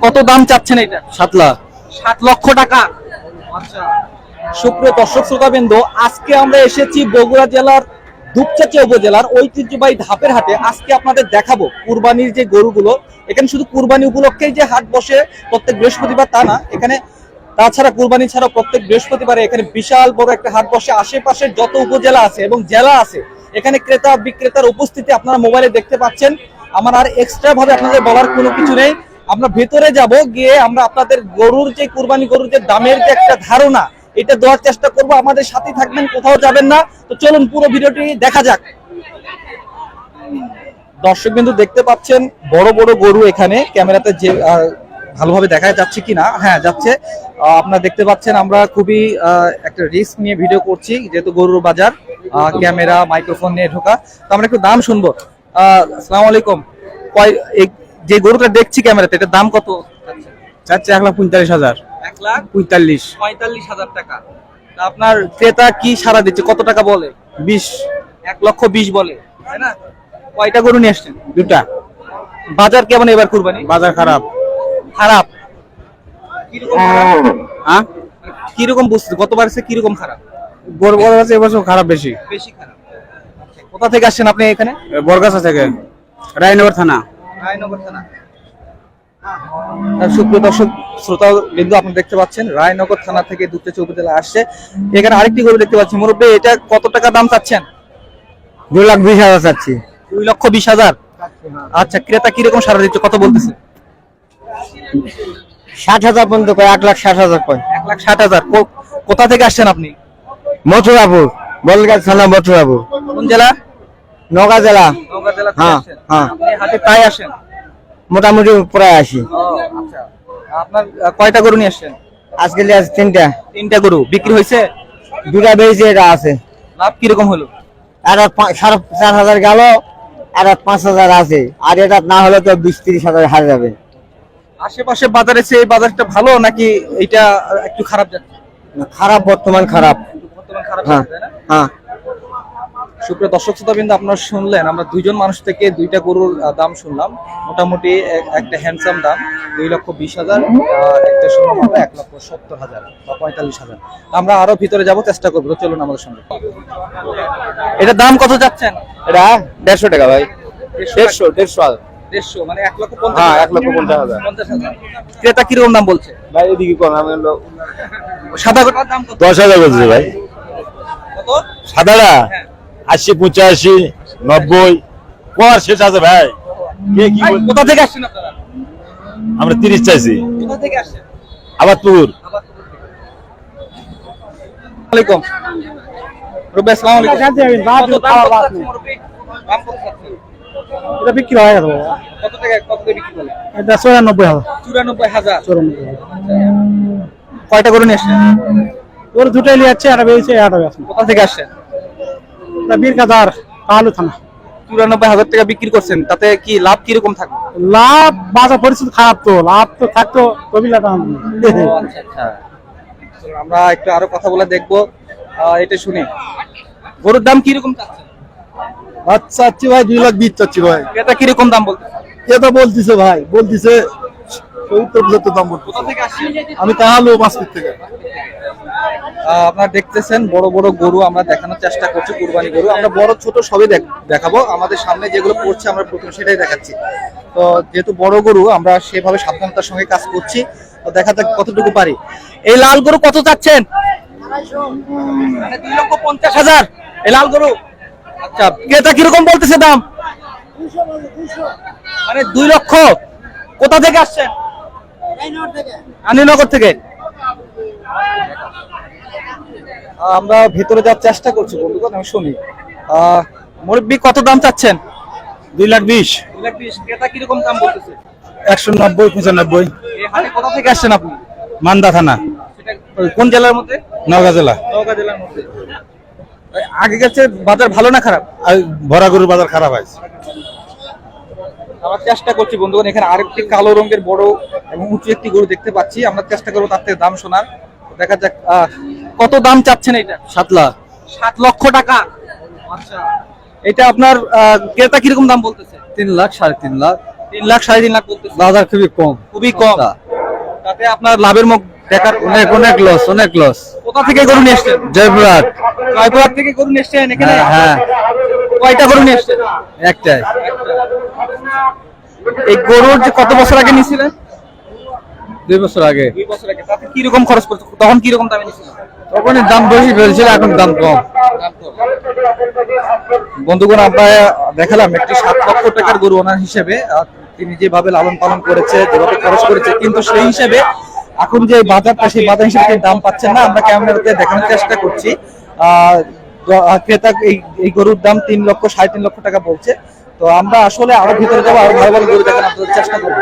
কত দাম চাচ্ছেন এটা? 7 লাখ। 7 লক্ষ টাকা। আচ্ছা, সুপ্রিয় দর্শক শ্রোতাবৃন্দ, আজকে আমরা এসেছি বগুড়া জেলার দুপচাচিয়া উপজেলার ঐতিহ্যবাহী ধাপের হাটে। আজকে আপনাদের দেখাবো কুরবানির যে গরুগুলো। এখানে শুধু কুরবানি উপলক্ষেই যে হাট বসে প্রত্যেক বৃহস্পতিবার তা না, এখানে তাছাড়া কুরবানি ছাড়াও প্রত্যেক বৃহস্পতিবারে এখানে বিশাল বড় একটা হাট বসে। আশেপাশের যত উপজেলা আছে এবং জেলা আছে, এখানে ক্রেতা বিক্রেতার উপস্থিতি আপনারা মোবাইলে দেখতে পাচ্ছেন। আমার আর এক্সট্রা ভাবে আপনাদের বলার কোনো কিছু নেই। আমরা ভেতরে যাব, গিয়ে আমরা আপনাদের গরুর যে কুরবানি গরুর যে দামের যে একটা ধারণা, এটা দেওয়ার চেষ্টা করব। আমাদের সাথে থাকবেন, কোথাও যাবেন না। তো চলুন পুরো ভিডিওটি দেখা যাক। দর্শক বিন্দু দেখতে পাচ্ছেন বড় বড় গরু এখানে ক্যামেরাতে যে ভালোভাবে দেখা যাচ্ছে কিনা, হ্যাঁ যাচ্ছে। আপনারা দেখতে পাচ্ছেন আমরা খুবই একটা রিস্ক নিয়ে ভিডিও করছি, যেহেতু গরুর বাজার, ক্যামেরা মাইক্রোফোন নিয়ে ঢোকা। তো আমরা একটু দাম শুনবো। আসসালামু আলাইকুম। যে গরুটা দেখছি ক্যামেরাতে, এটার দাম কত চাচ্ছে? 1,45,000। 1,45,000 টাকা। আপনার ক্রেতা কি সারা দিচ্ছে, কত টাকা বলে? 20। 1,20,000 বলে, তাই না? কয়টা গরু নিয়ে আসছেন? 2টা। বাজার কেমন এবার কুরবানি? বাজার খারাপ। খারাপ কিরকম খারাপ? হ্যাঁ, কিরকম বুঝতে, গতবার সে কিরকম খারাপ? বড় বড় আছে, এবছর খারাপ বেশি। বেশি খারাপ। কোথা থেকে আসছেন আপনি এখানে? বরগাছা থেকে, রায়নগর থানা। রায়নগর থানা। সুপ্রিয় দর্শক শ্রোতা বিন্দু, আপনি দেখতে পাচ্ছেন রায়নগর থানা থেকে দুপচাচিয়া উপজেলা আসছে। এখানে আরেকটি গরু দেখতে পাচ্ছি। মুরব্বী, এটা কত টাকা দাম চাচ্ছেন? 2,20,000 চাচ্ছি। 2,20,000। আচ্ছা, ক্রেতা কিরকম সারা দিচ্ছে, কত বলতেছে? 60,000 পর্যন্ত কয়, 1,60,000 কয়। 1,60,000। কোথা থেকে আসছেন আপনি? মথুরাপুর, বলগাছ থানা, মথুরাপুর। কোন জেলা? নওগাঁ জেলা। নওগাঁ জেলা থেকে হ্যাঁ, আসছেন। হ্যাঁ। আপনি হাটে প্রায় আসেন? মোটামুটি প্রায় আসি। আচ্ছা, আপনার কয়টা গরু নিয়ে আসছেন? আজকে নিয়ে আসি 3টা। 3টা গরু বিক্রি হয়েছে? 2টা বেরিয়েছে, এটা আছে। লাভ কিরকম হলো? আর 4,500 গেল, আর 5,000 আছে। আর এটা না হলে তো 20-30,000 হারে যাবে। আশেপাশে বাজারে এই বাজারটা ভালো নাকি এটা একটু খারাপ যাচ্ছে? খারাপ, বর্তমান খারাপ। বর্তমান খারাপ হ্যাঁ, যাচ্ছে, তাই না? হ্যাঁ। সুপ্রিয় দর্শক শ্রোতাবৃন্দ, আপনারা শুনলেন আমরা দুইজন মানুষ থেকে 2টা গরুর দাম শুনলাম। মোটামুটি একটা হ্যান্ডসাম দাম 2,20,000, একটা শুনলাম আমরা 1,70,000 বা 45,000। আমরা আরো ভিতরে যাব, চেষ্টা করবো। তো চলুন আমাদের সঙ্গে। এটার দাম কত যাচ্ছেন? এটা 150 টাকা ভাই। 150 150 মানে 1,50,000। হ্যাঁ, 1,50,000। 50,000। ক্রেতা কিরকম দাম বলছে? ভাই এদিকে কোন আমি সাদা গরুর দাম কত? 10,000 বলছে ভাই। কত? সাদাটা হ্যাঁ। 80, 85, 90 কর শেষ আছে ভাই। কে কি বল? কোথা থেকে আসছেন আপনারা? আমরা 30 চাইছি। কোথা থেকে আসছেন? আবাদপুর। আলাইকুম রুবে, আসসালামু আলাইকুম। কত দাম চাচ্ছেন মুরব্বি? দাম কত চাচ্ছেন? এটা বিক্রি হয় কত? কত টাকা বিক্রি করলেন? এটা 94,000। 94,000। কয়টা গরু নিয়ে আসছেন? ওর দুটাই নিয়ে যাচ্ছে, এটা বেরিয়েছে, এটা আছে। কোথা থেকে আসছেন? এটা বীরকাদার, কালু থানা। 94,000 টাকা বিক্রি করছেন, তাতে কি লাভ কিরকম থাকবে? লাভ, বাজার পরিস্থিতি খারাপ, তো লাভ তো থাকতো কবিলা দাম। আচ্ছা আচ্ছা, আমরা একটু আরো কথা বলে দেখবো। এটা শুনি, গরুর দাম কিরকম চাচ্ছেন? আচ্ছা আচ্ছা ভাই, 2,20,000 চাচ্ছি ভাই। এটা কিরকম দাম বলতে? এটা বলতিছে ভাই, বলতিছে 70-75 দাম বলতে। কোথা থেকে আসছেন? আমি তাহলে মাসপিট থেকে। আপনারা দেখতেছেন বড় বড় গরু আমরা দেখানোর চেষ্টা করছি, কুরবানি গরু। আমরা বড় ছোট সবই দেখাবো। আমাদের সামনে যেগুলো পড়ছে আমরা প্রথমে সেটাই দেখাচ্ছি। তো যেহেতু বড় গরু, আমরা সেভাবে সাবধানতার সঙ্গে কাজ করছি। তো দেখা যাক কতটুকু পারি। এই লাল গরু কত চাচ্ছেন? 2,50,000 এই লাল গরু। আচ্ছা, ক্রেতা কিরকম বলতেছে দাম? মানে 2 লক্ষ। কোথা থেকে আসছেন? রানীনগর থেকে। আমরা ভেতরে যাওয়ার চেষ্টা করছি বন্ধুগণ, আমি শুনি। মুরব্বি, কত দাম চাচ্ছেন? 2,20,000। 2,20,000। ক্রেতা কিরকম দাম বলতেছে? 190, 95। এই হাটে কোথা থেকে আসছেন আপনি? মান্দা থানা, সেটা কোন জেলার মধ্যে? নওগাঁ জেলা। নওগাঁ জেলার মধ্যে। আগে গেছে বাজার ভালো না খারাপ? ভরা গরুর বাজার খারাপ আছে। আমরা চেষ্টা করছি বন্ধুগণ। এখানে আরেকটি কালো রঙের বড় এবং উঁচু একটি গরু দেখতে পাচ্ছি। আমরা চেষ্টা করবো তার থেকে দাম শোনার। দেখা যাক কত দাম চাচ্ছেন এটা? 7 লাখ। 7 লক্ষ টাকা। আচ্ছা, এটা আপনার ক্রেতা কিরকম দাম বলতেছে? 3 লাখ, 3.5 লাখ। 3 লাখ 3.5 লাখ বলতেছে, বাজার খুবই কম, খুবই কম। তাতে আপনার লাভের মুখ দেখার অনেক অনেক লস, অনেক লস। কোথা থেকে গরু নিয়ে এসছেন? জয়পুরহাট। জয়পুরহাট থেকে গরু নিয়ে এসছেন এখানে? হ্যাঁ, কয়টা গরু নিয়ে এসছেন? একটাই। এই গরুর যে কত বছর আগে নিয়েছিলেন? 2 বছর আগে। 2 বছর আগে। তাতে কি রকম খরচ পড়তো? তখন কি রকম দামে নিয়েছিলেন? তখন দাম বেশি ফেলছিল, এখন দাম কম। বন্ধুগণ, আমরা দেখালাম একটি 7 লক্ষ টাকার গরু ওনার হিসেবে তিনি যেভাবে লালন পালন করেছে, যেভাবে খরচ করেছে, কিন্তু সেই হিসেবে এখন যে বাজারটা, সেই বাজার হিসেবে তিনি দাম পাচ্ছেন না। আমরা ক্যামেরাতে দেখানোর চেষ্টা করছি। ক্রেতা এই গরুর দাম 3 লক্ষ 3.5 লক্ষ টাকা বলছে। তো আমরা আসলে আরো ভিতরে যাবো, আরো ভালো ভালো গরু দেখানোর চেষ্টা করবো।